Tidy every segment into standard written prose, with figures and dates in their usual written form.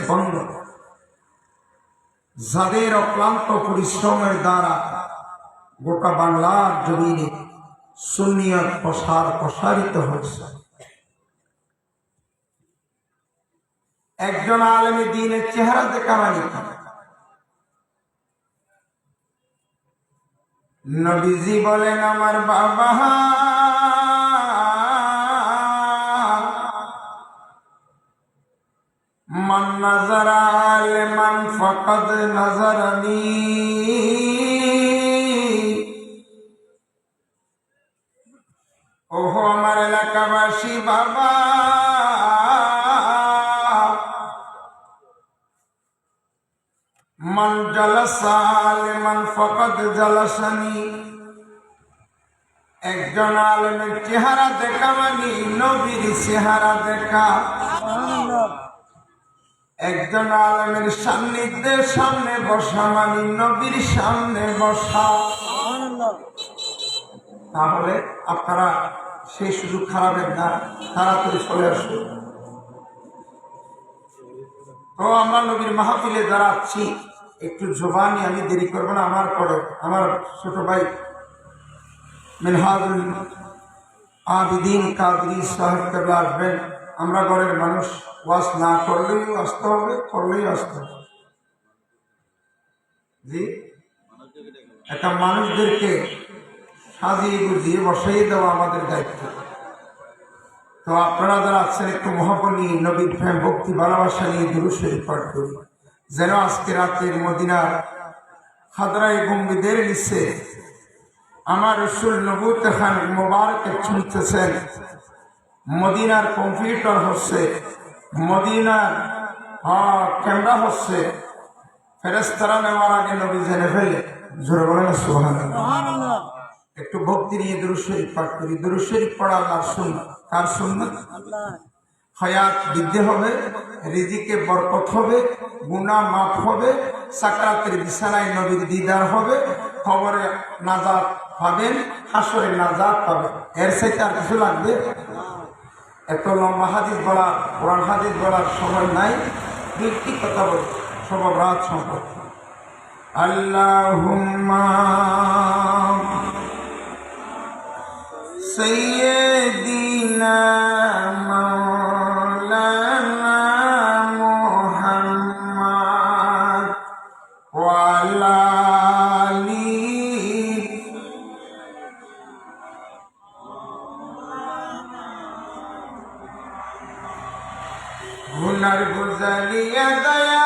বন্ধ, যাদের অক্লান্ত পরিশ্রমের দ্বারা গোটা বাংলার জমিনে সুন্নিয়ত প্রসারিত হয়েছে। একজন আলেমে দ্বীনের চেহারা দেখা মানে নবীজি বলেন, আমার বাবা মান নাযারা লিমান ফাকাদ নাযারানি, ওহো আমার এলাকাবাসী বাবা, মান জালাসা লিমান ফাকাদ জালাসানি, একজন আলেমের চেহারা দেখা মানে নবীর চেহারা দেখা। একজন আলেমের সান্নিধ্যের সামনে বসা মানে নবীর সামনে বসা। তাহলে আপনারা সেই সুযোগ খারাপের না, তাড়াতাড়ি চলে আসুন। তো আমরা নবীর মাহফিলে দাঁড়াচ্ছি, একটু জবানি আমি দেরি করবো না, আমার পরে আমার ছোট ভাই মিনহাজুল আবিদিন কাদরি সাহেব কেবলা আসবেন। আমরা ঘরের মানুষ, ওয়াজ না করলেই আসতে হবে, করলেই আসতে হবে। জি, একটা মানুষদেরকে সাজিয়ে গুজিয়ে বসাইয়ে দেওয়া আমাদের দায়িত্ব। তো আপনারা যারা আছেন একটু মহব্বত নিয়ে নবীর প্রেম ভক্তি ভালোবাসা নিয়ে দুরূদ শরীফ পাঠ করি, যেন আজকে রাতের মদিনার খাদরায়ে গম্বুজের নিচে আমার রাসূল নবুয়ত খান মুবারক শুনতেছেন। মদিনার কম্পিউটার হচ্ছে, মদিনার ক্যামেরা হচ্ছে, ফেরেশতারা নেওয়ার আগে নবী জেনে ফেলে। জোরে বলেন সুবহানাল্লাহ। একটু ভক্তি নিয়ে দুরূদ শরীফ পাঠ করি। দুরূদ শরীফ পড়া আল্লাহর সুন্নাত। কার সুন্নাত? হায়াত বৃদ্ধি হবে, রিজিকে বরকত হবে, গুনাহ মাফ হবে, সাকরাতের বিছানায় নবীর দিদার হবে, কবরে নাজাত পাবেন, হাসরে নাজাত পাবেন। এর সাথে আর কিছু লাগবে? এত লম্বা হাদিস বলা, কোরআন হাদিস বলার সময় নাই, দুইটি কথা বলি সব রাত সম্পর্কে। আল্লাহুম্মা সাইয়্যিদিনা মাওলানা মুহাম্মদ ওয়া আলা আলিহি গুনার গুজারিয়া দয়া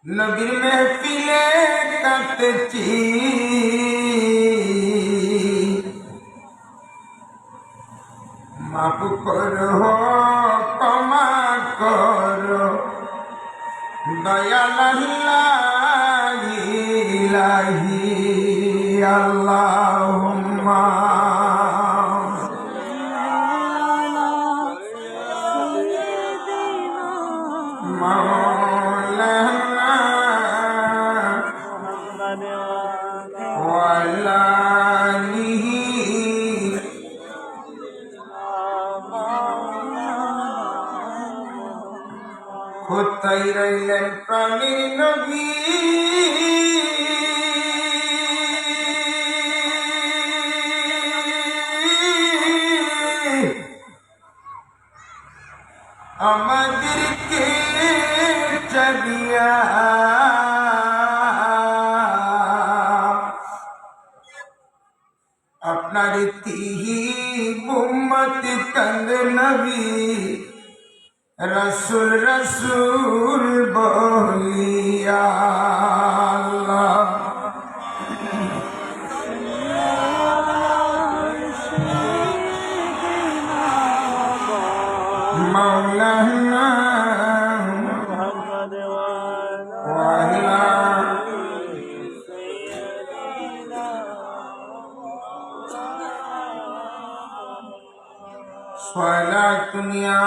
নবীর মেহফিলে কাটছি, মাফ করো ক্ষমা করো দয়াল আল্লাহ ইলাহি আল্লাহুম্মা কোথায় রইলেন প্রাণীর নবী, আমাদেরকে চালিয়া আপনার তিহি উম্মত কান্দ নবী রসুল রসুল বলিয়া আল্লাহ। মাওলানা ওয়ালা সালাতুন ইয়া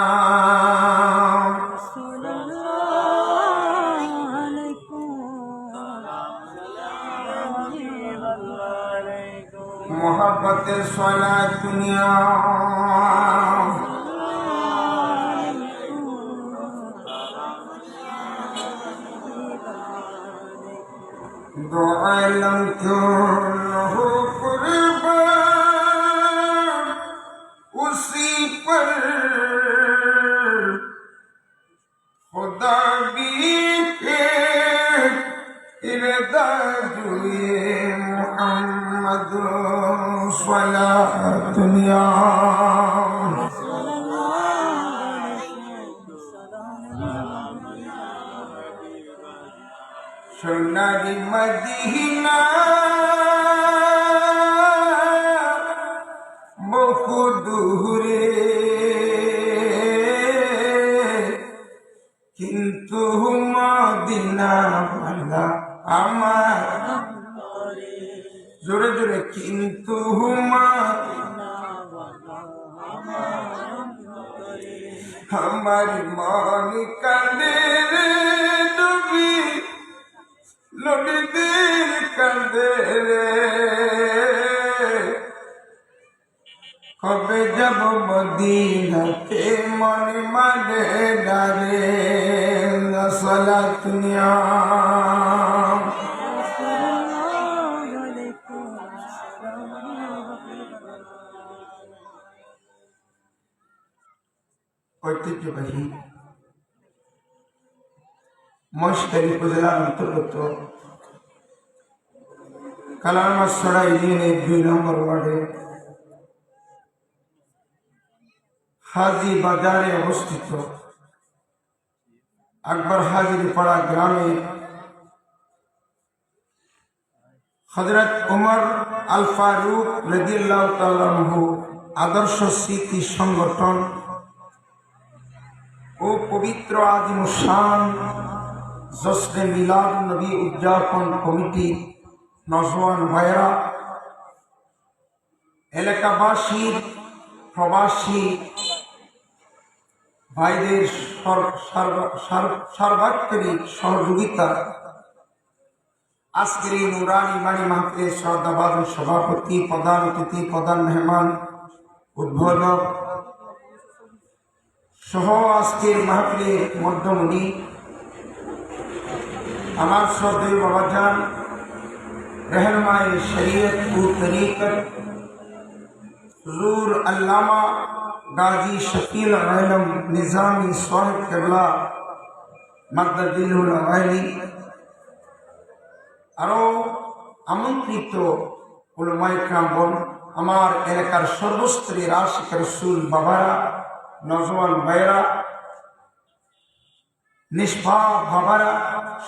मोहब्बत सलात दुनिया दो आलम क्यों न हो कुर्बान उसी पर खुदा भी इरदा जुए मोहम्मद सलात दुनिया সোনারি মদিনা বহু দূরে কিন্তু মদিনা বালা আমার জোরে জোরে কিন্তু আমার মন কাঁদে রে নবী নবী দিল কাঁদে রে কবে যাব মদিনাতে মন মানে ডারে সালাত দুনিয়া ঐতিহ্যবাহী মহেশখালী উপজেলার অন্তর্গত কালারমাছড়া ইউনিয়নের 2 নম্বর ওয়ার্ডে হাজি বাজারে অবস্থিত আকবর হাজিরপাড়া গ্রামে হযরত উমর আল ফারুক রাদিয়াল্লাহু তাআলা আনহু আদর্শ স্মৃতি সংগঠন ও পবিত্র আজিম শান জশ্নে মিলাদ নবী উদযাপন কমিটি নওজোয়ান ভাইরা এলাকাবাসীর প্রবাসী ভাইদের সার্বক্ষণিক সহযোগিতা আজকের এই নুরানি বাণী মাহফিলের শ্রদ্ধাভাজন সভাপতি প্রধান অতিথি প্রধান মেহমান উদ্বোধক সহ আজকের মাহফিলের মধ্যমণি আমার শ্রদ্ধেয় বাবাজান रहनुमाए शरीयत व तरीक़त हुज़ूर अल्लामा गाजी शकील आलम निज़ामी साहिब क़िबला मद्ददिलुल आली आरो আমন্ত্রিত উলামায়ে কেরামগণ আমার এলাকার সর্বস্তরের আশিক রাসূল বাবারা নওজোয়ান ভাইরা নিষ্পাপ বাবারা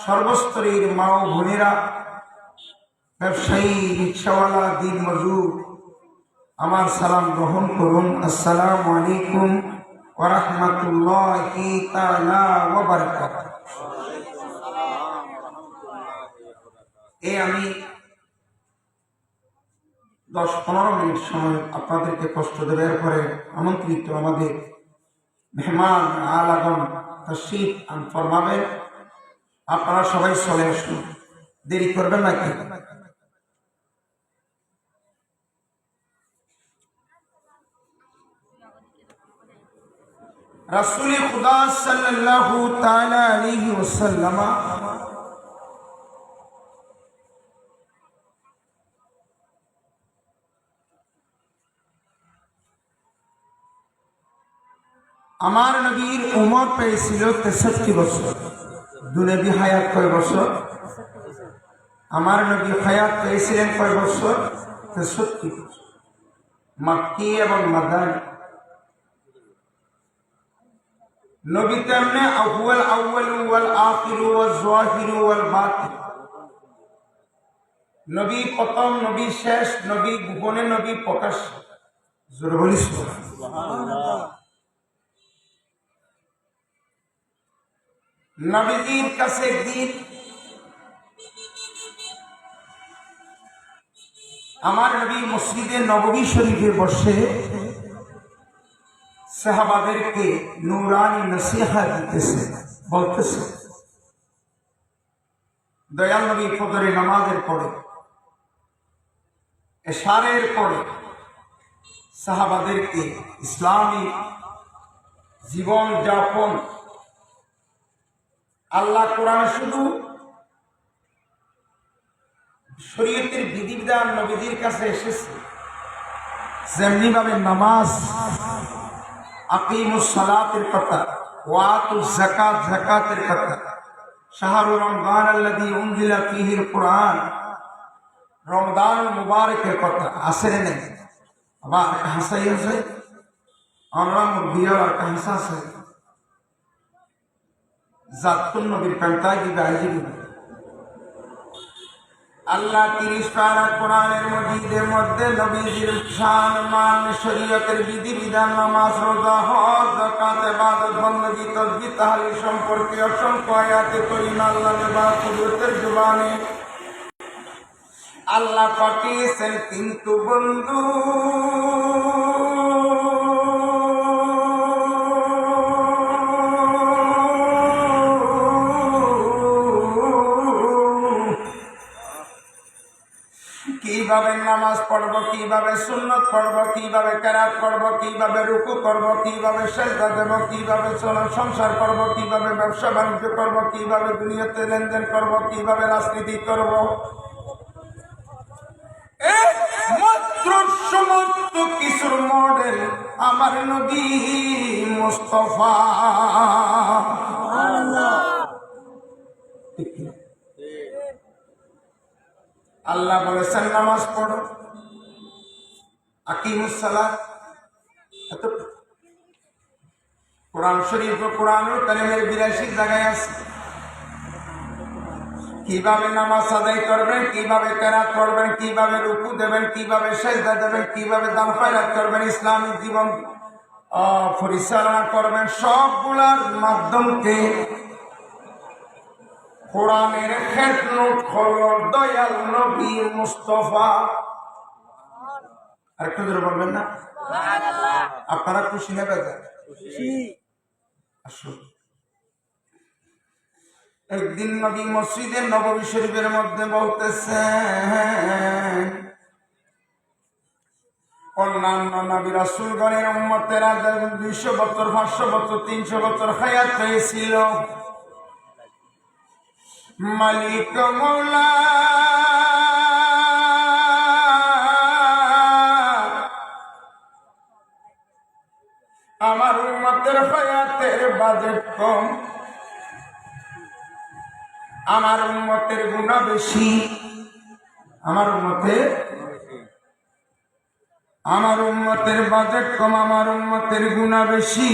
সর্বস্তরের মা ও বোনেরা ব্যবসায়ী রিক্সাওয়ালা দিন মজুর আমার সালাম গ্রহণ করুন আসসালামু আলাইকুম ওয়া রাহমাতুল্লাহি তাআলা ওয়া বারাকাতুহু আমি 10-15 মিনিট সময় আপনাদেরকে কষ্ট দেওয়ার পরে আমন্ত্রিত আমাদের মেহমান আলাগম তাশরীফ ফরমাবেন আপনারা সবাই চলে আসুন দেরি করবেন নাকি রাসূল খুদা সাল্লাল্লাহু তাআলা আলাইহি ওয়াসাল্লাম আমার নবীর উমর পেয়েছিল 63 বছর দুনবী হায়াত কয় বছর আমার নবী হায়াত পেয়েছিলেন কয় বছর 63 বছর মক্কি এবং মাদানী নবী তেমনি আউয়াল ওয়াল আখির ওয়াল যাহির ওয়াল বাতিন নবী প্রথম নবী শেষ নবী গোপনে নবী প্রকাশ জোরে বলি সুবহানাল্লাহ নবীজির কাছে একদিন আমার নবী মসজিদে নববী শরীফে বসে সাহাবাদেরকে নূরানি নসিহত দিতেছে বলতেছে দয়াল নবী ফজরের নামাজের পরে এশারের পরে সাহাবাদেরকে ইসলামী জীবন যাপন আল্লাহ কোরআন শুধু শরীয়তের বিধিবিধান নবীদের কাছে এসেছে, যেমনি ভাবে নামাজ, আকিমুস সালাতের কথা, ওয়াতুজ যাকাত যাকাতের কথা, শাহরুর রমজান আল্লাযী উনজিলা ফীহিল কুরআন, রমজানুল মুবারকের কথা আছে নেই? আবার হাসাই আছে আমরা মুরগিয়ার একটা হাসা আছে জাতুন নবীর প্যান্টায় দিবে আইজিবি আল্লাহ ৩০ পারা কোরআনের মজিদের মধ্যে নবীজির শান মান শরীয়তের বিধিবিধান নামাজ রোজা হজ যাকাত ইবাদত বندگی তাসবিহ তাহলিল সম্পর্কে অসংখ্য আয়াতে কারিমা আল্লাহর নেবাত কুদরতের জবানে আল্লাহ পাঠিয়েছেন। কিন্তু বন্ধু কিভাবে নামাজ পড়ব, কিভাবে সুন্নত পড়ব, কিভাবে কেরাত পড়ব, কিভাবে রুকু করব, কিভাবে সেজদা দেব, কিভাবে সংসার করব, কিভাবে ব্যবসা বাণিজ্য করব, কিভাবে দুনিয়াতে লেনদেন করব, কিভাবে রাজনীতি করব, মাত্র সমস্ত কিছুর মডেল আমার নবী মুস্তাফা। আল্লাহ বলেছেন নামাজ পড়ো, আকিমুস সালাত। এত কোরআন শরীফ ও কোরআনুল কারীমের ৮২ জায়গায় আছে কিভাবে নামাজ আদায় করবেন, কিভাবে কেরাত পড়বেন, কিভাবে রুকু দেবেন, কিভাবে সেজদা দেবেন, কিভাবে দান খয়রাত করবেন, ইসলামিক জীবন পরিচালনা করবেন। সবগুলার মাধ্যমকে কোরআনের খেদমত হলো দয়াল নবী মুস্তাফা। আরেকটু জোরে বলবেন না? আপনারা খুশি না বেজার? আসুন। একদিন নবী মসজিদে নববী শরীফের মধ্যে বলতেছেন, অন্যান্য নবী রাসূলগণের উম্মতেরা ২০০ বছর, ৫০০ বছর, ৩০০ বছর হায়াত পেয়েছিল, মালিক মৌলা আমার উম্মতের হায়াতের বাজেট কম, আমার উম্মতের গুনাহ বেশি, আমার উম্মতের বাজেট কম, আমার উম্মতের গুনাহ বেশি।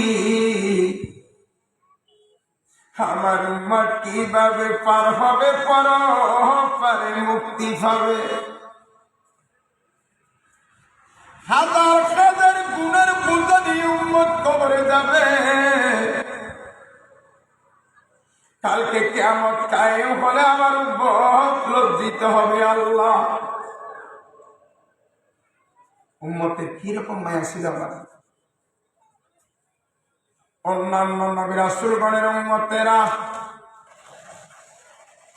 আমার উম্মত কিভাবে পার হবে, পরপারে মুক্তি পাবে? হাজার হাজার গুনার বোঝা নিয়ে উম্মত কবরে যাবে, কালকে কিয়ামত কায়েম হলে আমার উম্মত লজ্জিত হবে। আল্লাহ, উম্মতের কিরকম মায়া ছিল আমার? অন্যান্য নবী রাসূলগণের উম্মতেরা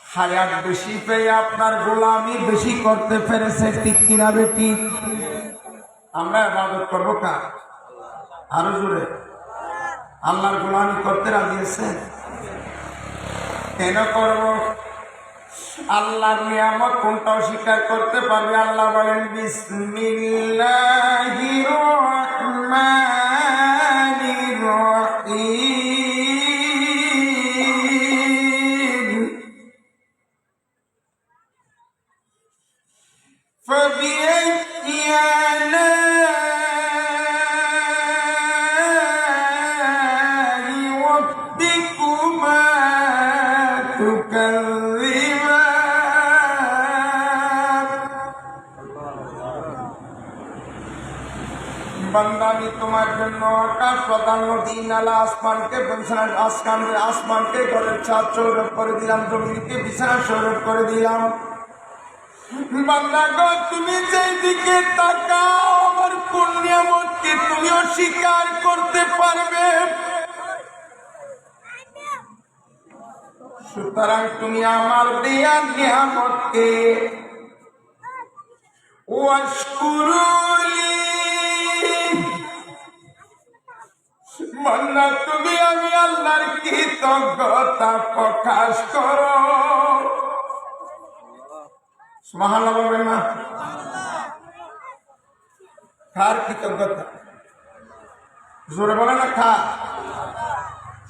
হায়াত বেশি পেয়ে আপনার গোলামি বেশি করতে পেরেছে, ঠিক কিনা বেটি? আমরা ইবাদত করবো কার? আরো জোরে। আল্লাহর গোলামি করতে রাজি আছেন? কেন করব? আল্লাহর নিয়ামত কোনটা অস্বীকার করতে পারবে? আল্লাহ বলেন বিসমিল্লাহির রহমানির রহিম فبأي آلاء ربكما تكذبان। বান্দা, আমি তোমার জন্য আকাশ পাতাল নদী নালা আসমানকে ঘরের ছাদ সৌরভ করে দিলাম, জমিনকে বিছানা সৌরভ করে দিলাম। বান্দা গো, তুমি যেই দিকে তাকাও আমার কোন নিয়ামতকে তুমি অস্বীকার করতে পারবে? সুতরাং তুমি আমার দেয়া নিয়ামতকে ওয়াশকুরুলি, বান্দা তুমি আমি আল্লাহর কৃতজ্ঞতা প্রকাশ করো। সুবহানাল্লাহ বলবেন না? কার কৃতজ্ঞতা? জোরে বলে না খা।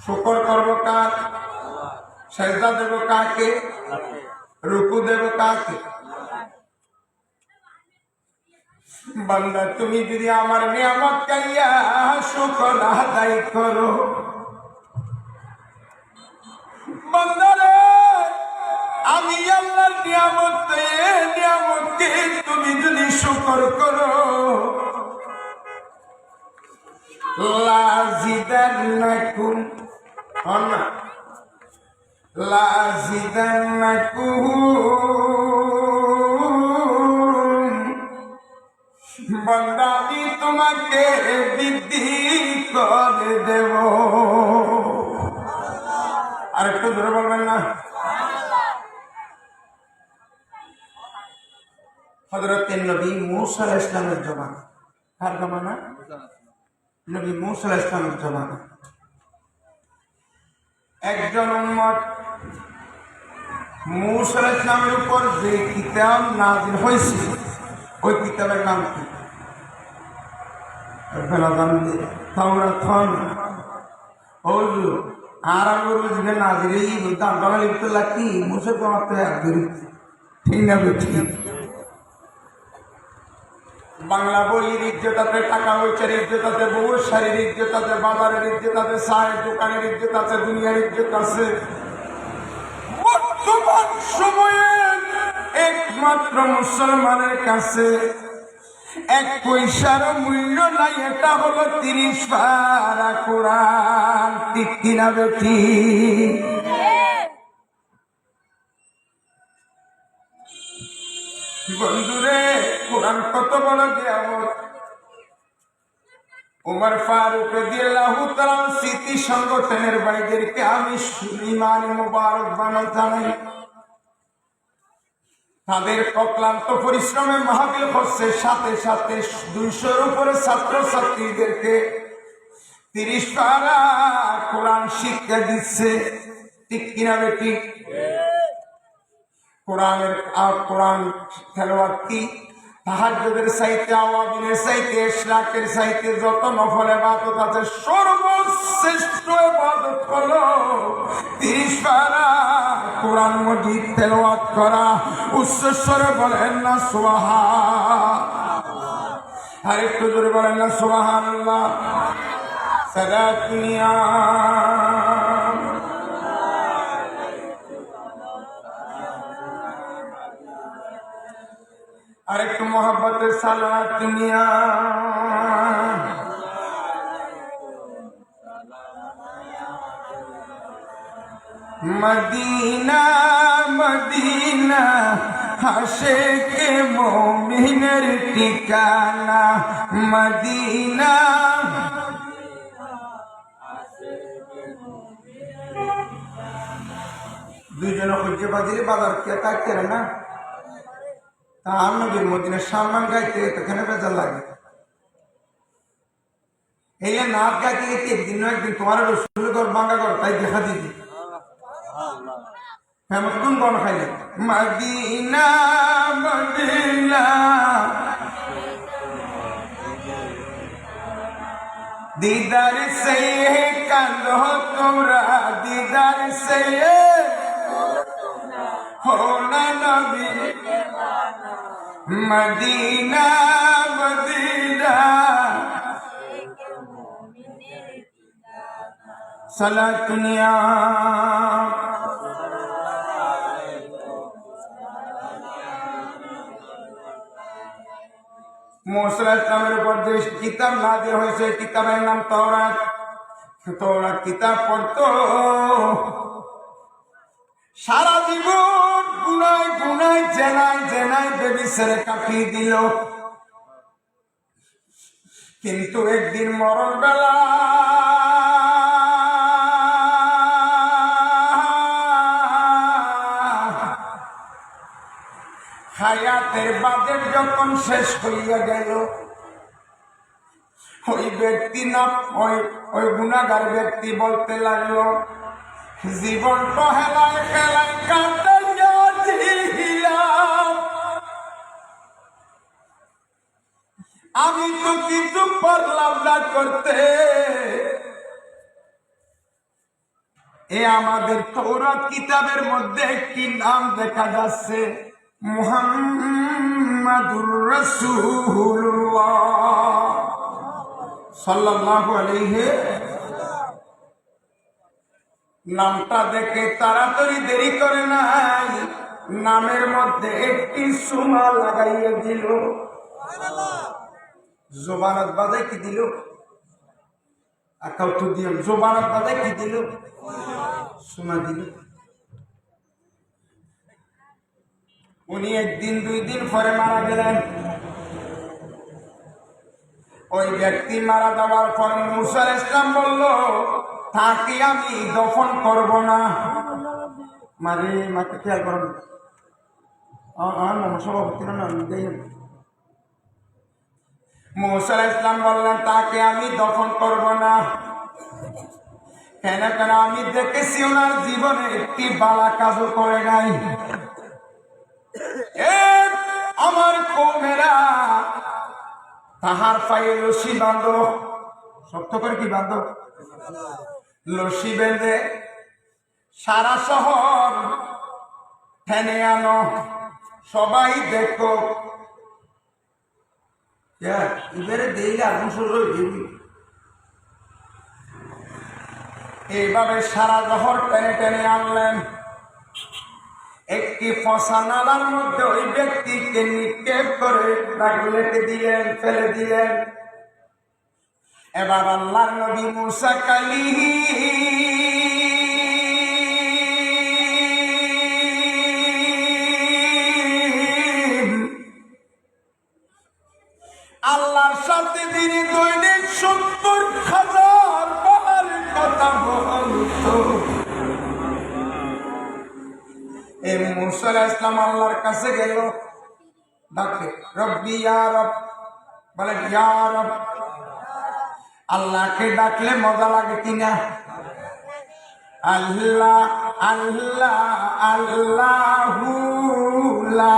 শুকর করবো কার? সেজদা দেব কাকে? রুকু দেব কাকে? বান্দা তুমি যদি আমার নিয়ামত কাইয়া শুকর আদায় করো, বান্দারে আমি আল্লাহর নিয়ামতকে তুমি যদি শুকর করো, লাজিদান্নাকুম অন্না লাজিদান্নাকুম, বান্দা আমি তোমাকে বৃদ্ধি করে দেব। আর একটু ধরে বলবেন না? হযরত নবী মূসা আলাইহিস সালামের জমানা। কার জমানা? নবী মূসা আলাইহিস সালামের জমানা। একজন উম্মত মূসা আলাইহিস সালামের উপর যে কিতাব নাযিল হয়েছিল, ওই কিতাবের নাম কি? তাওরাত। ওযু আরবি রুজগে নাযিল এই দাম বাংলা লিখতে লাগি মুসা কমাতে একদরি ঠিক না? ঠিক। বাংলা বইয়ের ইজ্জত আছে, টাকা পয়সার ইজ্জত আছে, বউর শাড়ির ইজ্জত আছে, বাজারের ইজ্জত আছে, চায়ের দোকানের ইজ্জত আছে, দুনিয়ার ইজ্জত আছে। বর্তমান সময়ে একমাত্র মুসলমানের কাছে এক পয়সার মূল্য নাই, এটা হলো 30 পারা কোরআন। ঠিক কিনা বেটি? বন্ধুরে, কোরআন কত বড় নিয়ামত। উমর ফারুক রাদিয়াল্লাহু তাআলা স্মৃতি সংগঠনের ভাইদেরকে আমি ইমান মুবারকবাদ জানাই। তাদের অক্লান্ত পরিশ্রমে মাহফিল হচ্ছে, সাথে সাথে 200-র উপরে ছাত্রছাত্রীদেরকে 30 পারা কোরআন শিক্ষা দিচ্ছে। ঠিক কিনা বেটি? কোরআন তেলাওয়াত কি তাহাজ্জুদের চাইতে, আওয়াবিনের চাইতে, ইশরাকের চাইতে যত নফল ইবাদত আছে, সর্বশ্রেষ্ঠ ইবাদত হলো 30 পারা কোরআন মাজিদ তেলাওয়াত করা। উচ্চস্বরে বলেন না সুবহান। আর একটু জোরে বলেন না সুবহানাল্লাহ। সারা দুনিয়া আরেকটু মোহাব্বতের সালাত দুনিয়া। মদিনা মদিনা আশিকে মুমিনের ঠিকানা, মদিনা। দুইজনে খুঁজে বাজিলে বাজার কে তাকে না, তার নবীর মদিনার সম্মান গাইতে এখানে বেজার লাগে। এই নাচ গাইতে গেছে একদিন না একদিন তোমার রসুলের ঘর ভাঙ্গা ঘর তাই দেখা দিদি কোন গণ খাইলে মদিনা মদিনা দিদার সে কান্দো তোমরা, দিদার সে হো না নবী মদিনা মদিনা। সালাত দুনিয়া মুসা আলাইহিস সালামের উপর যে কিতাব নাযিল হয়েছে, কিতাবের নাম তাওরাত। তাওরাত কিতাব পড়তো, সারা জীবন গুনায় গুনায় জেনায় জেনায় বেবিচারে কাটিয়ে দিল। কিন্তু একদিন মরণ বেলা হায়াতের বাজেট যখন শেষ হইয়া গেল, ওই ব্যক্তি না ওই গুনাহগার ব্যক্তি বলতে লাগলো, জীবন তো হেলায় খেলায় কাটাইয়া দিলাম, আমি তো কিছু পারলাম না করতে। এ আমাদের তৌরাত কিতাবের মধ্যে একটি নাম দেখা যাচ্ছে, মুহাম্মাদুর রাসূলুল্লাহ সাল্লাল্লাহু আলাইহি। নামটা দেখে তাড়াতাড়ি দেরি করে নাই, নামের মধ্যে একটি সুমা লাগাইয়া দিল। জবানত বাদে কি দিল? আকাউটু দিল। জবানত বাদে কি দিল? সুমা দিল। উনি একদিন দুই দিন পরে মারা গেলেন। ওই ব্যক্তি মারা যাওয়ার পর মুসা আলাইহিস সালাম বলল, তাকে আমি দফন করব না। মারে মাকে খেয়াল করেন, সভাপতি না মুসা আলাইহিস সালাম বললেন, তাকে আমি দফন করব না। কেন? কেন আমি দেখেছি ওনার জীবনে একটি বালা কাজও করে নাই। আমার কওমেরা তাহার পায়ে রশি বাঁধো, শক্ত করে কি বাঁধো? রশি বেঁধে সারা শহর টেনে আনো, সবাই দেখো। এবারে দিলে আগুন শুরু হয়ে যাবি। এইভাবে সারা শহর টেনে টেনে আনলেন। একটি ফসা নালার মধ্যে ওই ব্যক্তিকে নিক্ষেপ করে রেখে দিলেন, ফেলে দিলেন। এবার আল্লাহর নবী মুসা কালিম আল্লাহর সাথে তিনি দৈনিক 70,000 বার কথা বলতো। এই মুসা আলাইহিস সালাম আল্লাহর কাছে গেল, ডাকে রব্বি ইয়া রব, বলে ইয়া রব। আল্লাহকে ডাকলে মজা লাগে কিনা? আল্লাহ আল্লাহ আল্লাহু লা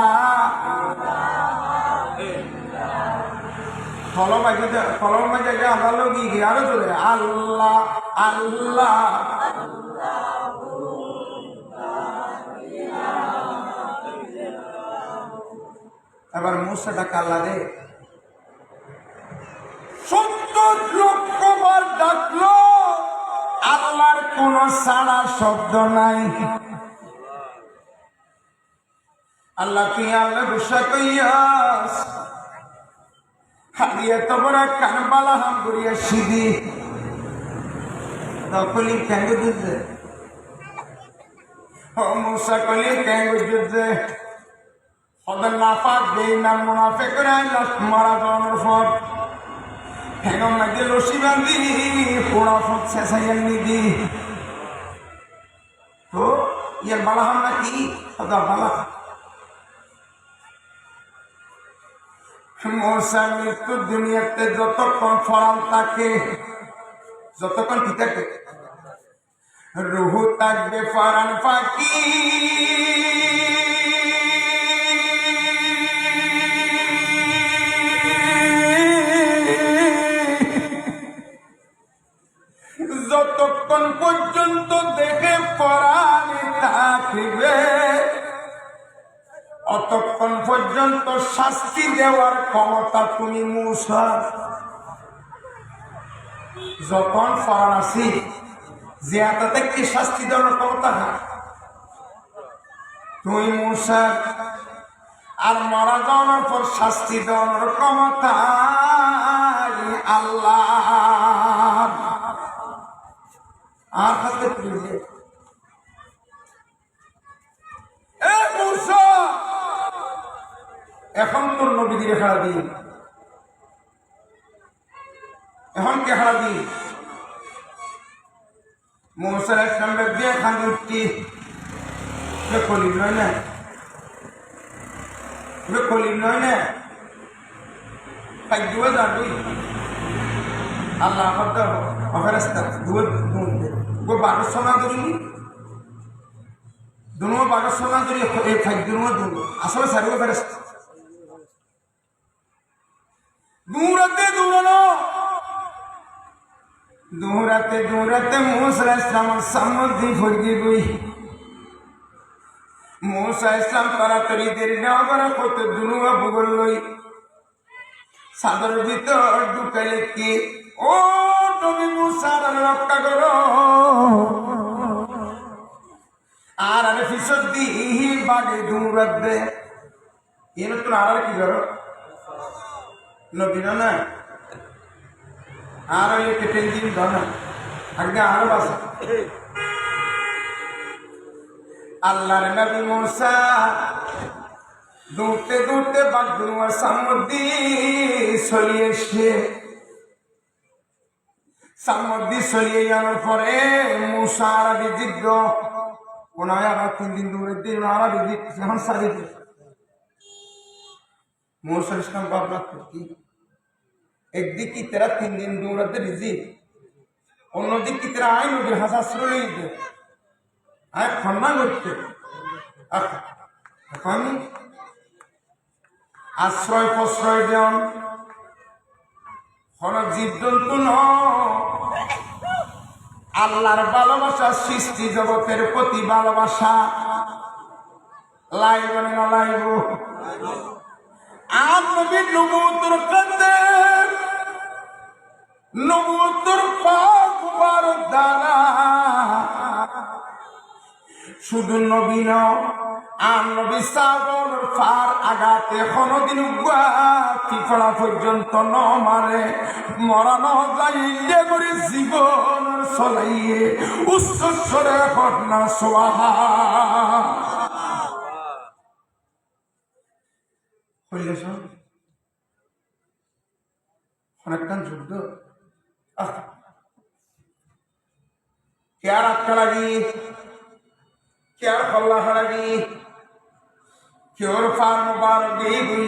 কলম মাঝে আমরা লোক আরো চলে আল্লাহ আল্লাহ। এবার মুসা ডাকা আল্লাহ রে, 70 লক্ষ বার ডাকলো, আল্লাহর কোন সাড়া শব্দ নাই। আল্লাহ তুই আল্লাহ গুসা কইয়াস, হারিয়ে তো বড় কানবালা হাম করিয়া সিদি তখনই কেন বুঝছে? ও মুসা কলি কেন বুঝছে? ওদের নাফাক বেঈমান মুনাফিকরা মারা যাওয়ার পর হেগম নাকি রশি বাঁধি পোড়া ফট শেষাইয়া নিদি। তো ইয়ার বালা হাম নাকি সদা বালা। মুসা মৃত্যু দুনিয়াতে যতক্ষণ ফরাল থাকে, যতক্ষণ কি থাকে, রুহু থাকবে ফারান ফাঁকি। যতক্ষণ পর্যন্ত দেখে পরাণে থাকবে, অতক্ষণ পর্যন্ত শাস্তি দেওয়ার ক্ষমতা তুমি মুসা। যখন ফরান আসি যে হাতে কি শাস্তি দেওয়ার ক্ষমতা না তুমি মুসা, আর মারা যাওয়ার পর শাস্তি দেওয়ার ক্ষমতা আল্লাহ আর হাতে তুলে। এখন তোর নবীদের খেলা দিন, এখন কে খেলা দিন? মুসা আলাইহিস সালাম দিয়ে খান উঠি করি নয় না কলিম নয় না দুয়ে যাবি আল্লাহ ফেরেস্তা দুয়ে বারো সোনা ধরিনি দুনো বারো সোনা ধরি এই দুনো আসলে সারিও ফেরেস্তা দৌড়াতে দৌড়ানো দৌড়াতে দৌড়াতে মুসা ইসলামের সামনে দিয়ে ফরিয়ে গই মুসা ইসলাম তাড়াতাড়ি দেরি নেওয়া করা কত দুনুয়া ভূগোল লই সাদর ভিতর ঢুকাইলে কি ও তুমি মুসার রক্ষা করো আর আরে ফিসদ দিহি বাগে দৌড়াত দে এর তো আর কি করো নবীন না আর ওই কেটেল দিন ধনা আগে আরো বাসা আল্লাহর নবী মুসা দৌড়তে দৌড়তে বাগদুয়ার সামুদ্রি চলিয়ে এসে সামুদ্রি চলিয়ে যাওয়ার পরে মুসা আরবি জিজ্ঞ ওনায় আবার 3 দিন দৌড়ে দিয়ে আরবি জিজ্ঞ এখন সারি মুসা ইসলাম বাবলা কি একদিক কি তেরা 3 দিন দৌড়াতে রিজি অন্যদিক কি তেরা আইন নবীর হাসা শ্রলে দিতে আয় খন্না করতে এখন আশ্রয় প্রশ্রয় দেন কোন জীবজন্তু ন আল্লাহর ভালোবাসা সৃষ্টি জগতের প্রতি ভালোবাসা লাইব না লাইব আর নবীর নবুয়তের কাছে নবুয়তের পাক মুবারক দানা শুধু নবী ন আর নবী সাগর ফার আগাতে কোনদিন পিছড়া পর্যন্ত ন মারে মরানো যাইলে করে জীবন চলাইয়ে উচ্চস্বরে ঘটনা সোহা অনেকটা যুদ্ধ কে আর আটকা লাগি কে আর খল্লা হারাবি কেউর ফার মুবারক দিবি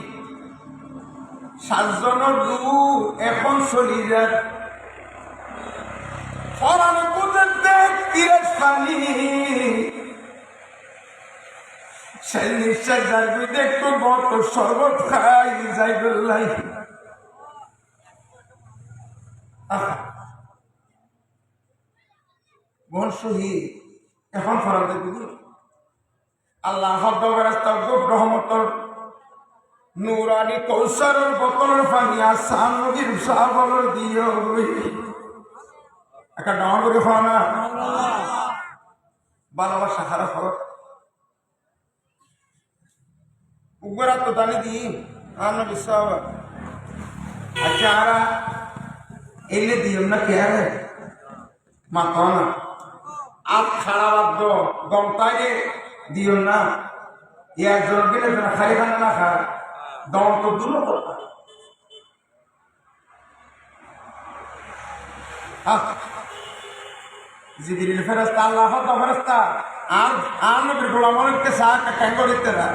7 জনের দূর এখন চলি যায় ফরান বুঝতে তিরেশ পানি সেই নিশ্চয় যাবি দেখতো গত শরবত খাই যাই বললাই মন শহীদ এখন ফরান দেখবি আল্লাহ রহমতর নুরানি কৌশলের বোতলের পানি আসান নদীর সাবল দিও একটা ডাঙর করে খাওয়া না ভালোবাসা খারাপ খবর উগরা তো দানি দি আর বিশ্বাস আচ্ছা আর এলে দিও না কে আরে মা না আপ খাড়া বাদ্য গমতায় দিও না ইয়া জোর দিলে খাই খান না খা দম তো দূর কথা জিবরিল ফেরেশতা আল্লাহ তো ফেরেশতা আর নবীর গোলামকে সাথে কেন করতে না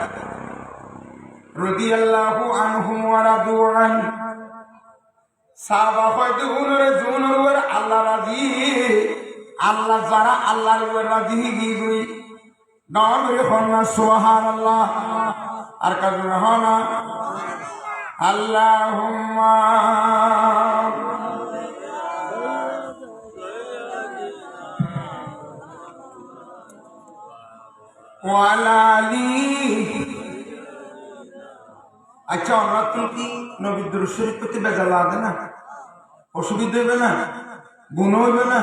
রাদিয়াল্লাহু আনহুম ওয়া রাদু আন সাহাবা কয়দুনের জুনুর আল্লাহ রাজি আল্লাহ যারা আল্লাহর রাজি গিয়ে নবীর হনা সুবহানাল্লাহ আর কাজুর হনা আল্লাহুম্মা ওয়ালালি আচ্ছা আমরা কি নবী দুরূদ শরীফ পড়তে বেজাল লাগে না অসুবিধা হবে না গুণ হইবে না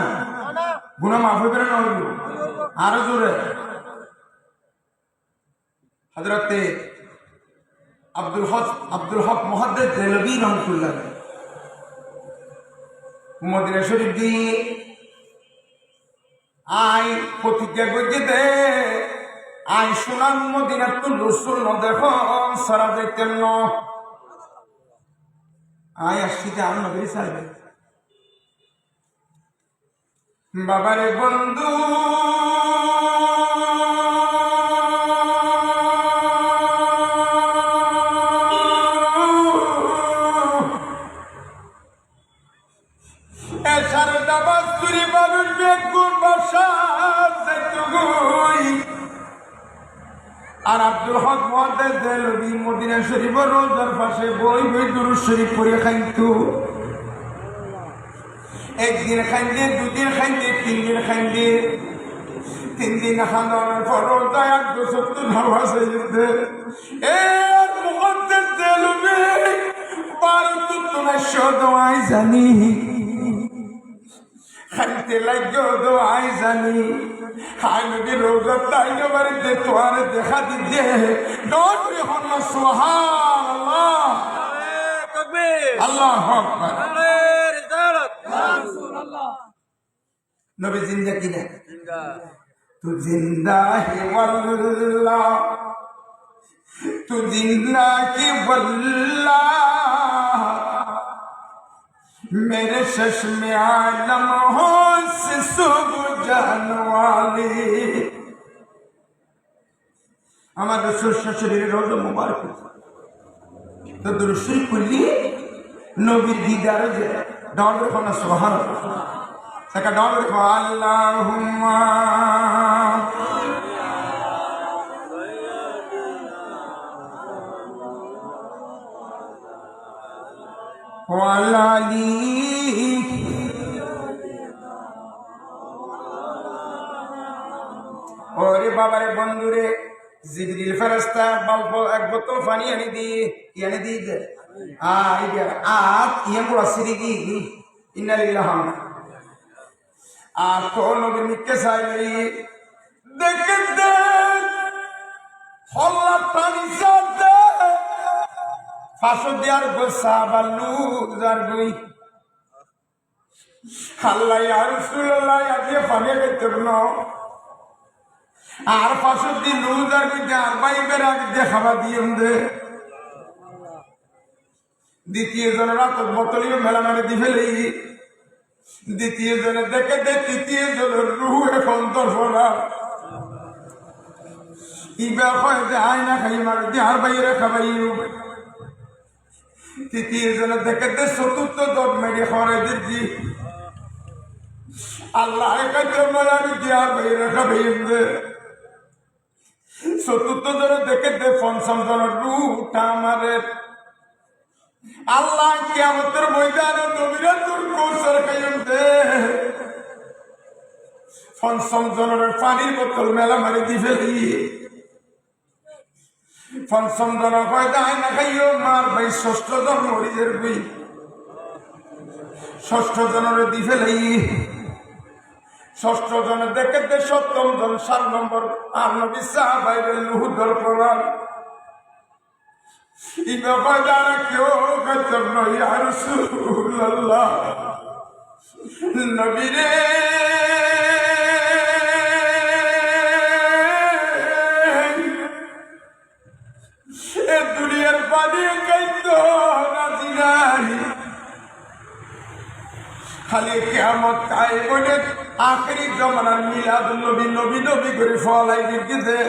গুণ মাফ হইবে না হইব আরো জোরে হযরতে আব্দুল হক মুহাদ্দিস দেহলভী রহমাতুল্লাহ মদিনা শরীফ দিয়ে আই প্রতিজ্ঞা করতে দে আই সুনাম মদিনাতুল রাসূল ন দেখো সারা দেখতেন ন আই আসিতে আর নবীর সাথে বাবারে বন্ধু এসার নামাজ তুরি মানুষ বেগুন বসা আর আব্দুল হক মুহাদ্দিস দেলভি মদিনা শরীফ রোজার পাশে বই বই দুরূদ শরীফ পড়ে খাইতো একদিন খাইতে দুদিন খাইতে 3 দিন খাইতে 3 দিন খাওয়ার পর রোজা 170 নামাজ হইতে এ মুহাদ্দিস দেলভি 12 দোয়াই জানি খাইতে লাগো দোয়াই জানি হাই নবী রোজা তাইকে বাড়িতে তোয়ারে দেখা দিতে ডোরে হল্লা সুবহানাল্লাহ তাকবীর আল্লাহু আকবার রিসালাত রাসূলুল্লাহ নবী জিন্দা কিনা জিন্দা তু জিন্দা হে ওয়াল্লাহ তু জিন্দা কি ওয়াল্লাহ मेरे चश्मे आलम हो से सुबह जाने वाली আমার রাসূল শরীরের রোজা মুবারক তো দুরূদ শরীফ পড়লি নবীর দিদারে যে দাওয়াত করনা সুবহানাল্লাহ সাকা দাওয়াত কর আল্লাহুম্মা ওয়ালালি ওরে বাবারে বন্ধুরে জিবরিল ফেরেশতা বলব এক বোতল পানি এনে দি দে আইয়া আত ইয়াম ওয়াসিরি কি ইন্না লিল্লাহি আর কোন নবীকে চাইলি দেখতে হল্লা পানি সাথে ফাঁসো দিয়ার গোসা বালু যার গই আল্লাহ ইয়া রাসূলুল্লাহ আজকে পানি খেতে না আর ফাঁসো দিন রোজার গই আর বাইবের আগে দেখাবা দিয়েন দে দ্বিতীয় জন রাত বোতলিও মেলা মানে দি ফেলেই দ্বিতীয় জনে দেখে দে তৃতীয় জনের রুহ এখন দর্শনা ইবা হয় যে আয়না খাই মার দি আর বাইরে খাবাই তৃতীয় জনে দেখে দে চতুর্থ দর মেরে হরে দিচ্ছি আল্লাহ কাছে মারি দিয়ার বাইরে খাবাই চতুর্থ জনে দেখে দে পঞ্চম জনের রুহটা আমাদের আল্লাহ কিয়ামতের ময়দানে নবীরা তোর কৌশল খাইন দে পঞ্চম জনের পানির বোতল মেলা মারি দি ফেলি পঞ্চম জন কয়দা আয়না খাইও মার ভাই ষষ্ঠ জন মরিজের বই ষষ্ঠ জনের দি ফেলাই ষষ্ঠ জনে দেখে দে সপ্তম জন 7 নম্বর আর নবী সাহাবায়ে লুহুদর কোরআন ইবা কয়দা কেউ কইতো ইয়া রাসূলুল্লাহ নবী রে দুনিয়ার পানি খাইতো রাজি নাই খালি কিয়ামত কাই বলে আখেরি জামানার মিলাদ নবী নবী নবী করে ফলাই দিতে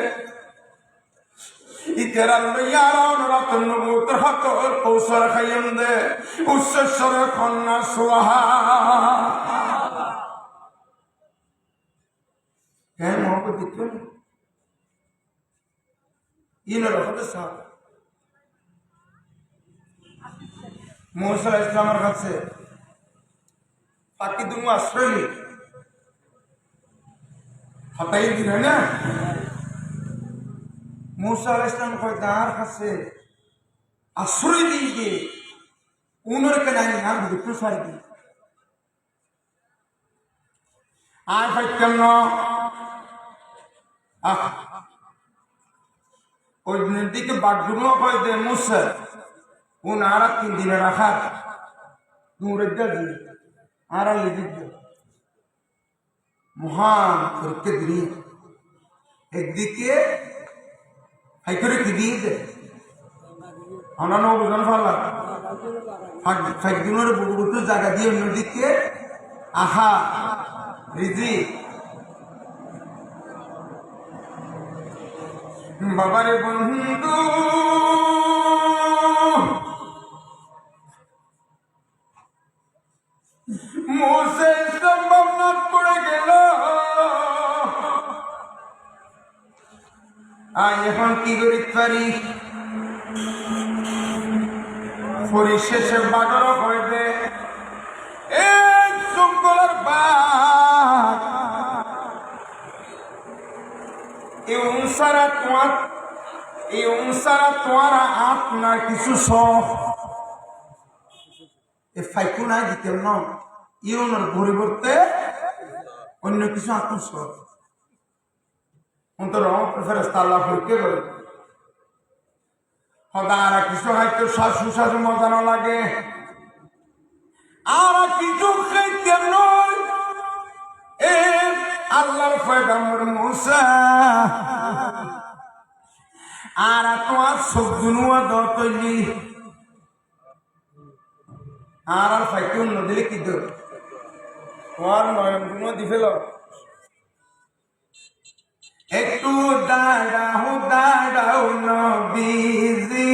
ইতেরাল ইয়ারান রাতন নবুত হাতর কৌসর খাইম দে উচ্চস্বর কন্যা সুহা হ্যাঁ মোহাম্মদ দিতেন ইনর হতে সাহ মুসা ইসলামের কাছে পাকি দুমু আশ্রয় হতাই দিন না মুসা ইসলাম কয় তার কাছে আশ্রয় দিয়ে উনর কে নাই নাম দুটো সারি দি আর পাইতাম না ওই দিকে বাগদুমা কয় দে মুসা উনারা 3 দিনে রাখা দূরে দি আর লিখি মহান করতে দিই একদিকে হাই করে কি দিয়ে দে আমরা নব জন ফালা ফাইক দিনের বুকুটু জায়গা দিয়ে অন্যদিকে আহা রিজি বাবারে বন্ধু মুসা সম্ভব পড়ে গেল। এখন কি করি পারি? পরিশেষে বাগর হইবে এক জঙ্গলের বাঘ। এই অনুসারা তোমার আপনার কিছু শখ এ ফাইকু নাই দিতে ন ইউনের পরিবর্তে অন্য কিছু আত্মশখ অন্তর ফেরেশতা আল্লাহ হইতে বলে সদা আর কিছু হয়তো সুস্বাদু মজা না লাগে, আর কিছু খাইতে নয়। এ আল্লাহর পয়গম্বর মুসা আর তোমার সব দুনুয়া দ তৈরি আর ফাইকে অন্য দিলে কি দর তোমার নয়ন দুনুয়া দি ফেল। একটু দাঁড়াও নবীজি,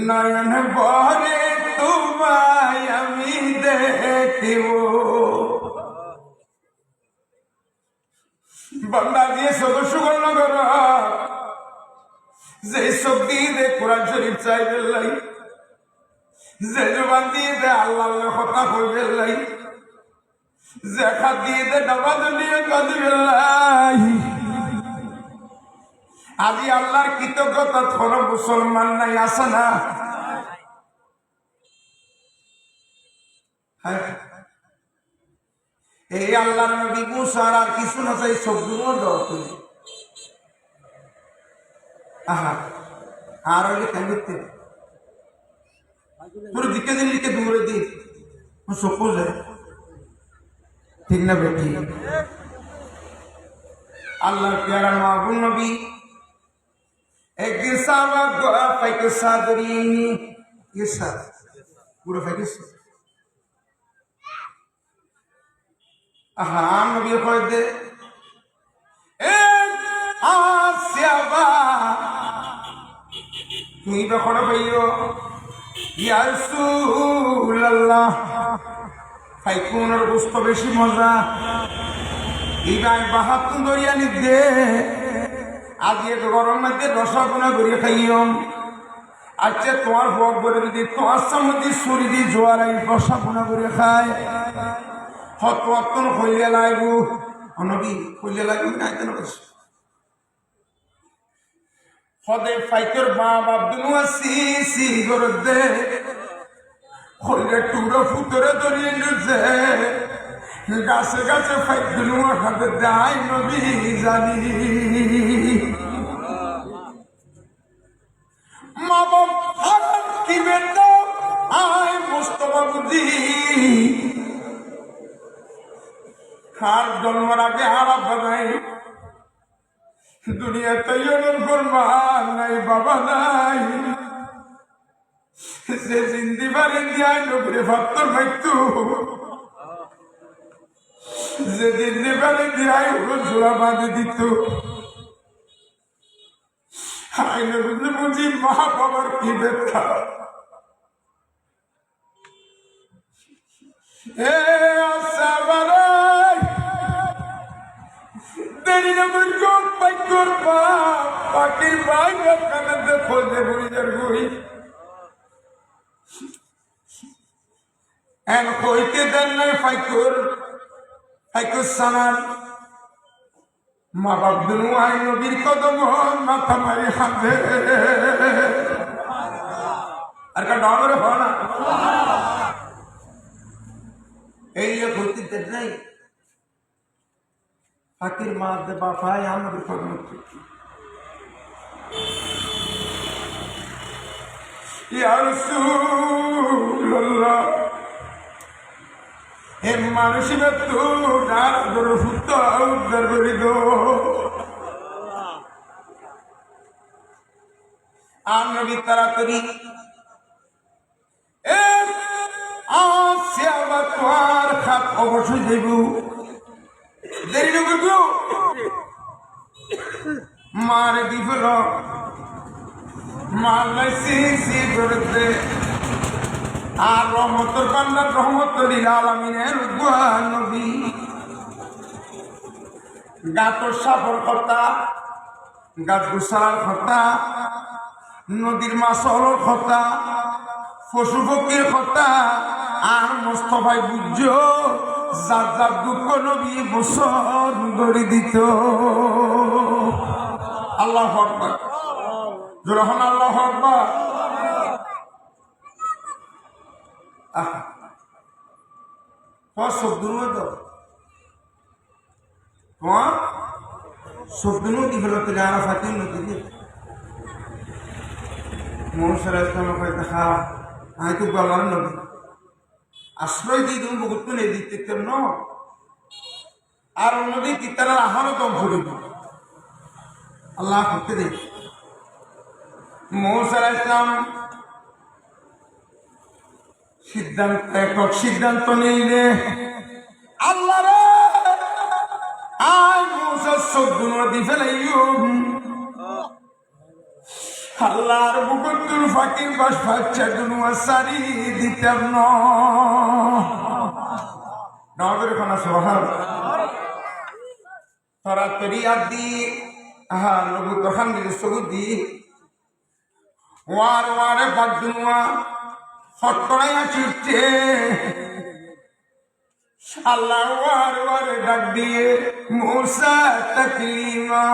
নয়ন ভরে তোমায় আমি দেখিব। বান্দা দিয়ে সুগন্ধ কর যে সব দিয়ে দে কোরআন শরীফ চাইবে লাই, যে জবান দিয়ে দে আল্লাহ কথা কইবে লাই, যে খাত দিয়ে দে নামাজ নিয়ে কাঁদিবে লাই। আজি আল্লাহর কৃতজ্ঞতা কোন মুসলমান নাই আছে না? এই আল্লাহর নবী মুসার আর কিছু না চাই সবগুলো দরকার। আহা আর হইলে কেন করতে পুরো দিকে দিন লিখে দূরে দিই সপোজ যায় ঠিক না বেটি? আল্লাহর প্যারা মাহবুব নবী একদিন সাহাবা গোয়া ফাইকে সাদরিনি ये साथ पूरा फाइके हाँ नबी कह दे তুমি তখন পাইও ইয়া রাসূলুল্লাহ ফাইকুনের গোস্ত বেশি মজা ইবাই বাহাতুন দরিয়া নিদে আজ এক গরম মধ্যে রসগোনা করিয়ে খাইও। আচ্ছা তোমার ভোগ করে যদি তোমার সামনে ছুরি দিয়ে জোয়ারাই রসগোনা করে খায় হত অতন হইলে লাগবো নবী হইলে লাগবে না কেন হদে ফাইকের মা বাপ দুনুয়া সি করে দে হইলে টুকরো ফুতরে দরিয়ে নিচ্ছে গাছে গাছে ফাইক দুনুয়া খাতে দেয় নবী জানি মা বাপ হারাম কি বেটা আয় মুস্তফা বুদ্ধি খার জন্মের আগে হারাম বানাই দুনিয়াতে কোরবান নাই বাবা নাই সে জিন্দি পারে দিয়াই নবীরে ভাবতো ভাইতু যে জিন্দি পারে দিয়াই ওর জোড়া বাঁধে দিত হাই নবী বুঝি মা বাবার কি ব্যথা এ আসাবারে দেরি না বলকো পাইকর বাপ পাখির ভাই কানে খোঁজে বুড়িদের গুই এন কইতে দেন নাই পাইকর সানার মা বাপ দুনু আই নবীর কদম মাথা মারি হাতে আর কা ডরে হয় না এই কইতে দেন নাই ফাকির মা দে বাপাই আমাদের কদম ইয়া রাসূলুল্লাহ হে মানুষ তো ডার ধরে ফুট উদ্ধার করে দো আর নবী তাড়াতাড়ি তোমার খাত অবশ্যই দেব দেরি নবী মারে দিল মারলাই সি করতে আর রহমতের বান্দার রহমতুল লিল আলামিনের নবী গাতর সাফর কথা গাছ গুছার কথা নদীর মাছর কথা পশু পক্ষীর কথা আর মোস্তফাই বুঝ যার যার দুঃখ নবী বছর ধরে দিত আল্লাহু আকবার যখন আল্লাহু আকবার তোমার শব্দুর মতো তোমার শব্দ নদী হলো তাহলে আরাফাতের নদী মনুষ্যরা দেখা আমি তো বলার নদী আশ্রয় দিয়ে তুমি বহুত নেই দিতে ন আর নদী তিতারা আহারও কম করিব আল্লাহ করতে দেখ মৌসারা ইসলাম সিদ্ধান্ত নিলে আল্লাহ রে আয় মৌসার শব্দ নদী ফেলাইও আল্লাহর বুকুতুল ফাকির বাস বাচ্চা দুনুয়া সারি দিতাম নগর খানা সোহার তোরা তরিয়া দি আহা নবু তখন দিল সগুদি ওয়ার ওয়ারে বাদ দুনুয়া ফটকড়াইয়া ছুটছে আল্লাহ ওয়ার ওয়ারে ডাক দিয়ে মুসা তাকলিমা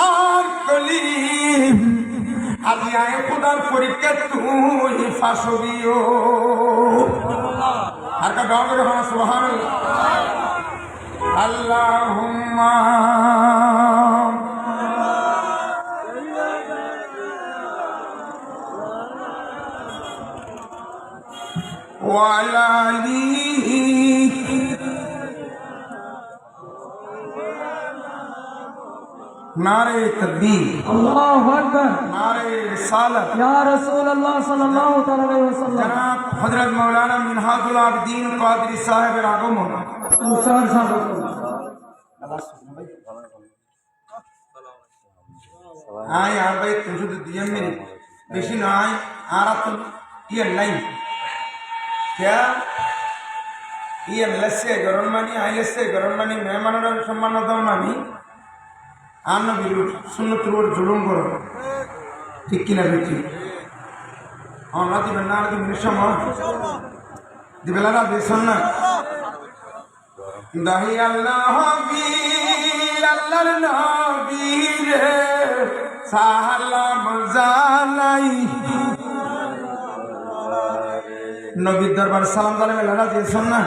আর কলিম আজি আয় খুদার পরীক্ষা তুই ফাঁসবিও আর কা গাও করে হওয়া সুবহানাল্লাহ আল্লাহুম্মা ওয়ালা আলিহি नारे तकबीर अल्लाहु अकबर नारे रिसालत या रसूल अल्लाह सल्लल्लाहु अलैहि वसल्लम जनाब हजरत मौलाना मिनहाजुल आबदीन कादरी साहब आगमन मुसार साहब आए यार भाई तुम शुद्ध दिया मेरी बेशी ना आए आ रहा तुम ये नहीं क्या ये लस्से गरम मानी आई लस्से गरम मानी मेहमानों सम्मान दाও না আমি আর নবী সুন্নতের উপর জুলুম করো ঠিক কিনা বেঠি আমরা দিবেন না আর দিবেন সময় দিবেলারা বেসন না দাহি আল্লাহ হবি আল্লাহর নবী রে সালাম জানাই নবীর দরবার সালাম জানাই মেলারা দিয়েছেন না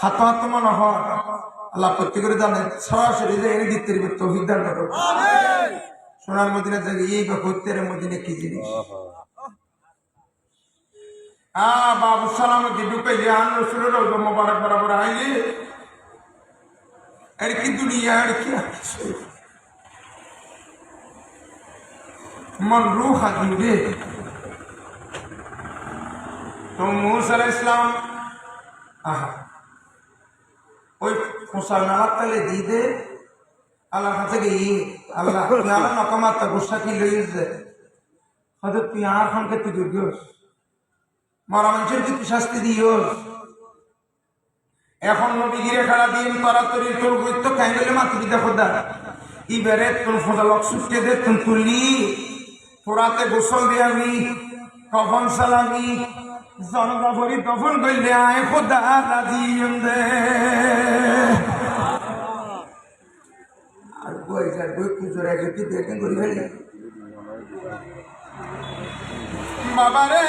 হাত হাত মনে হয় আল্লাহ প্রত্যেকের জানে সরাসরি যে এনে দিতে তৌফিক দান করো সোনার মদিনা থেকে এই বা কৈতের মদিনা কি জিনিস বাবু সালাম ঢুকাইলে আন রসুলের রওজা মোবারক বরাবর আইলে আর কি দুনিয়া আর কি মন রূহ হাজিবে তো মুসা আলাইহিস সালাম ওই পোষা নালার তালে দিয়ে দে আল্লাহর কাছে গিয়ে আল্লাহ তুই আমার নকমাত্তা গুসা কি লইছে হয়তো তুই আর খানকে তুই দিস মরা মানুষের তুই শাস্তি দিস এখন নবীগিরে খেলা দিয়ে তরাতরি তোর গুরুত্ব খাই গেলে মাতৃ দেখো দা ইবারে তোর ফোটা লক সুটকে দে তুই তুলি তোরাতে গোসল দিয়ে আমি কফন সালামি জনতা ভরি দফন করলে আয় খোদা রাজি দে আর বই যার বই পুজোর আগে তুই বেকিং করি ফেলি বাবারে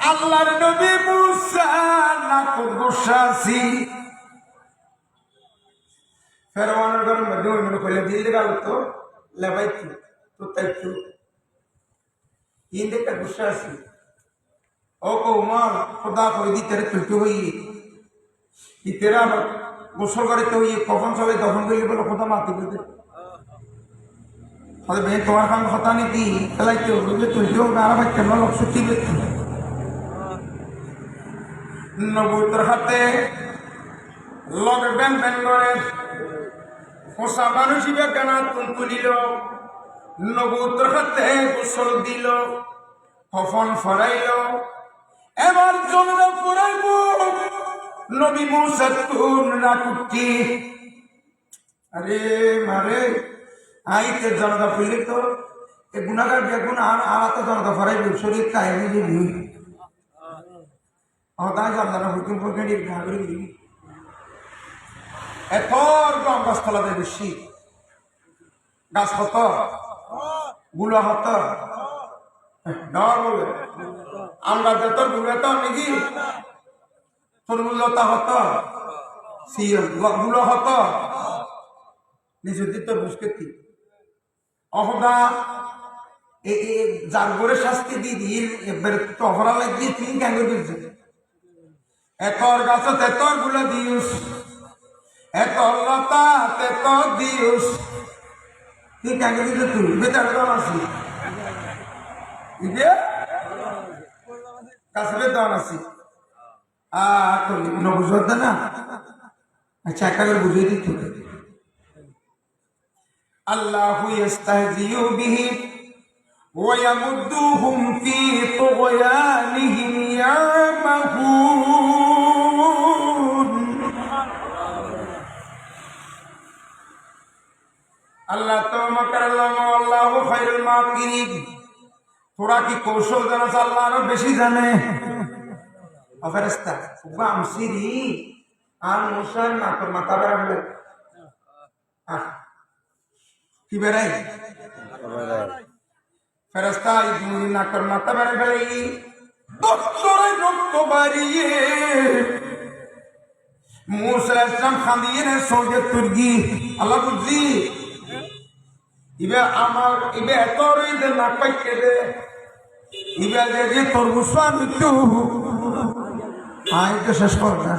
আল্লাহর নবী মুসা না কোন গোসাসি ফেরওয়ানের ঘরের মধ্যে ওই মনে করলে দিল গেল তো লেবাইতু তো তাইতু ইন্দে কা গুসা আছে ও কো উমর খোদা কই দি তেরে তুলতে হই ই তেরা গোসল করে তো এই কখন সবাই দফন করলে বলে খোদা মাতি দিতে আরে ভাই তোমার কাম কথা নাকি খেলাইতে হবে তুলতে হবে আর ভাই কেন লোক ছুটি দিতে নবুয়তের হাতে লগে বেন বেন করে ফসা মানুষ ইবে কেনা তুলিল নবুত্তর হাতে গোসল দিল কফন ফরাইল এবার জনদা ফুরাইব নবী মুসা তুন রাকুটি আরে মারে আইতে জনদা ফুলি তো এ গুনাগার বেগুন আর আলাদা জনদা ফরাইব শরীর কাহিনী দিবি তাই জানলাম হুকুম ফুলকানি ঘাগরি দিবি এতর গম গাছতলাতে বেশি গাছ হত গুলো হত ডর বলে আমরা যত গুলো নাকি তরমুজতা হত গুলো হত নিজের তো বুঝতে অহদা যার করে শাস্তি দিয়ে দিয়ে এবার তো অহরা লাগিয়ে তিন কেন দিয়েছে একর গাছ তেতর গুলো দিউস এত লতা তেত দিউস তুই কেন দিতে তুই বেতার দল আছি কাছে দল আছি আর তো বুঝত না আচ্ছা একটা করে বুঝিয়ে দিত আল্লাহ ইস্তাহজিউ বিহি ওয়া ইয়ামুদ্দুহুম ফি তুগয়ানিহিম ইয়ামাহুন আল্লাহ আল্লাহু খায়রুল মাকিরিন তোরা কি কৌশল জানাস আল্লাহ আরো বেশি জানে ফেরেশতা উবা আমসিরি আর মুসার নাকর মাথা বেরাবে কি বেরাই ফেরেশতা ইদুনি নাকর মাথা বেরা ফেলে তোরে রক্ত বাড়িয়ে মুসা আলাইহিস সালাম খান্দিয়ে নে সঙ্গে তুর্গি আল্লাহ বুঝি ইবে আমার ইবে এত রইতে না পাইতে দে ইবে যে তোর মুসা মৃত্যু আই তো শেষ কর না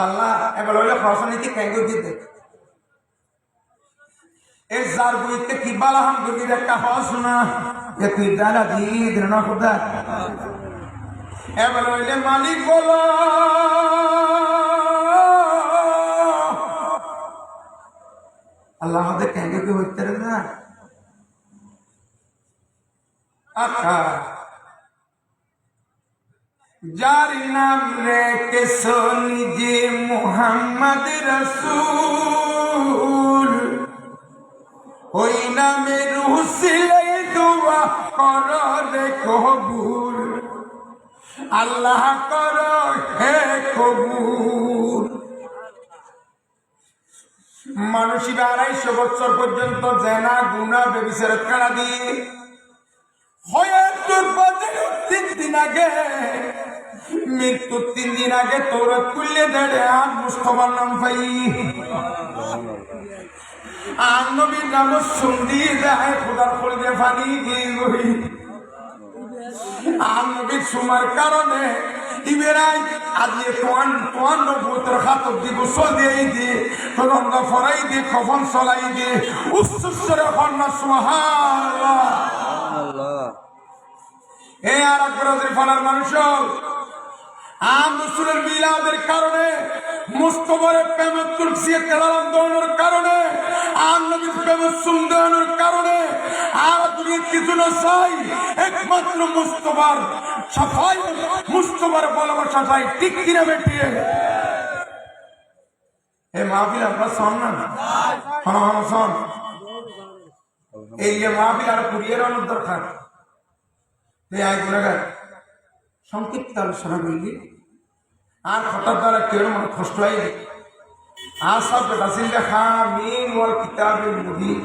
আল্লাহ এবার হইলে খরচা নিতে কেন দিতে এই যার বইতে কি বালা হাম করি একটা হস না এ তুই দাঁড়া দিদ না খোদা এবার হইলে মালিক বলো আল্লাহ আমাদের কেন কি হইতে না আচ্ছা যার নাম রেখেছো নিজে মুহাম্মদ রাসূল ওই নামের উসিলায় দোয়া করো রে কবুল আল্লাহ করো হে কবুল মানুষ 250 বছর পর্যন্ত জেনা গুনাহ ব্যভিচার করা দিয়ে হয়াতুর বদলে 3 দিন আগে মৃত্যু 3 দিন আগে তোর খুললে দেড়ে আর মুস্তফার নাম পাই আর নবীর নাম শুনদি দেয় খোদার খোলদে ফানি দিয়ে গই আর নবীর সুমার কারণে ইবেরাই আজকে তোয়ান নবুতর খাতব দি গোসল দিয়ে দি তদন্ত ফরাই দি কফন চলাই দি উচ্চস্বরে ফন্না সুবহানাল্লাহ এই আর আকবরের ফালার মানুষ আম রসুলের মিলাদের কারণে মুস্তফার প্রেম তুলসিয়ে তেলারাম দেওয়ানোর কারণে আর নবীর প্রেম সুন্দর কারণে আর দুনিয়া কিছু না চাই একমাত্র মুস্তফার সাফাই মুস্তফার ভালোবাসা চাই ঠিক কিনা বেটিয়ে এ মাহফিল আপনার শোন না হন শোন এই যে মাহফিল আর কুড়িয়ে রানোর দরকার এই আয় গুণাগার সংক্ষিপ্ত আলোচনা করলি আর হঠাৎ দ্বারা কেউ মনে কষ্ট হয় আর সব বেটাসিল দেখা মিন ওয়াল কিতাবিল মুবিন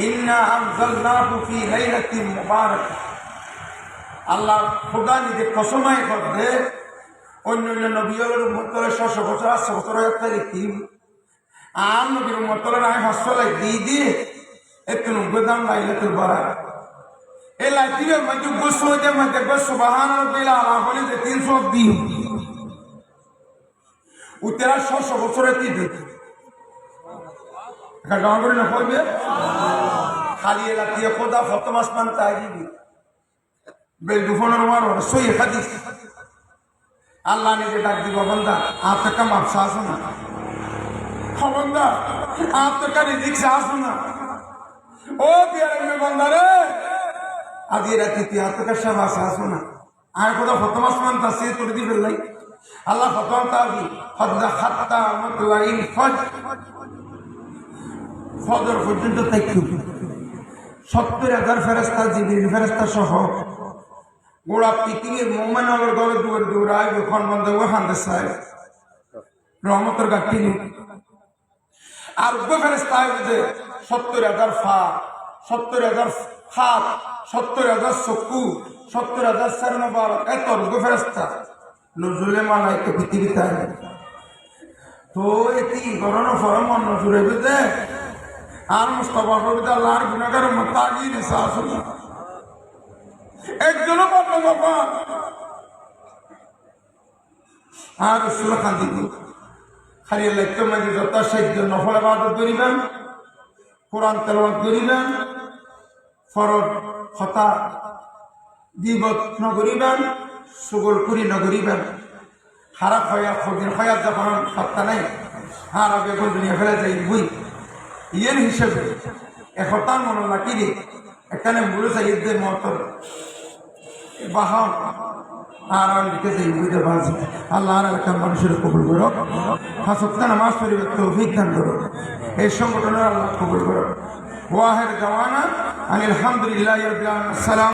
ইন্না আনজালনাহু ফি লাইলাতিন মুবারাকাহ আল্লাহ খোদা নিজে কসমাই করতে অন্য নবীর উম্মতের 600 বছর 800 বছর একটা দেখি আর নবীর উম্মতের আয় হাসলাই দিয়ে একটু নবদান লাইলাতুল বারাকাহ এই লাইতির মধ্যে গোসল দে মধ্যে সুবহানাল্লাহ আলা বলে যে 300 দিন উত্তরা 600 বছরের কি দেখি একটা গান করে না পড়বে খালি লাতিয়ে খোদা ফতম আসমান তাইবি বেল দুফনের মারো সই হাদিস আল্লাহ নিজে ডাক দিব বন্দা আপনার মাপসা আসো না বন্দা আপনার রিজিক আসো না ও বিয়ারে বন্দা রে আদি রাতে তুই আপনার সাবাস আসো না আর কোথাও প্রথম আসমান তা সে করে দিবে লাই আল্লাহ প্রথম তাবি হদ্দা খাত্তা মতলাইন ফজর পর্যন্ত থাকতো 70,000 ফেরেস্তা জিবরিল ফেরেস্তা সহ গোড়া পৃথিবীর মোমেনালের দলে দূরে দৌড়ায় যখন বন্ধ ওখানে চায় রহমতের গাঠি আর ফেরেস্তা যে 70,000 ফা 70,000 হাত 70,000 চকু 70,000 সারনবার এত ফেরেস্তা নজরুলে মানায় তো পৃথিবীতে তো এটি গরম ফরম নজরে বুঝে আর মুস্তফা কবিতা আল্লাহর গুণাগার মত আগিয়ে নেশা আসলে একজনও পাবো বাবা আর রসুল খান্দি খালি লাগতো মাঝে যত সাহায্য নফল ইবাদত করিবেন কোরআন তেলাওয়াত করিবেন ফরজ কথা গীবত নগরিবেন সুগল করি নগরিবেন খারাপ হইয়া খদিন হইয়া যখন সত্তা নাই আর আগে কোন দুনিয়া ফেলে যাই বই ইয়ের হিসেবে একতার মনে রাখি রে এখানে বুড়ো সাহিত্যের মতন বাহন আর লিখে যাই বুঝতে পারছি আল্লাহ একটা মানুষের কবুল করো হাসপ্তাহ নামাজ পরিবার তৌফিক দান করো এই সংগঠনের আল্লাহ কবুল করো ওয়াহের জওয়ানা আলহামদুলিল্লাহ সালাম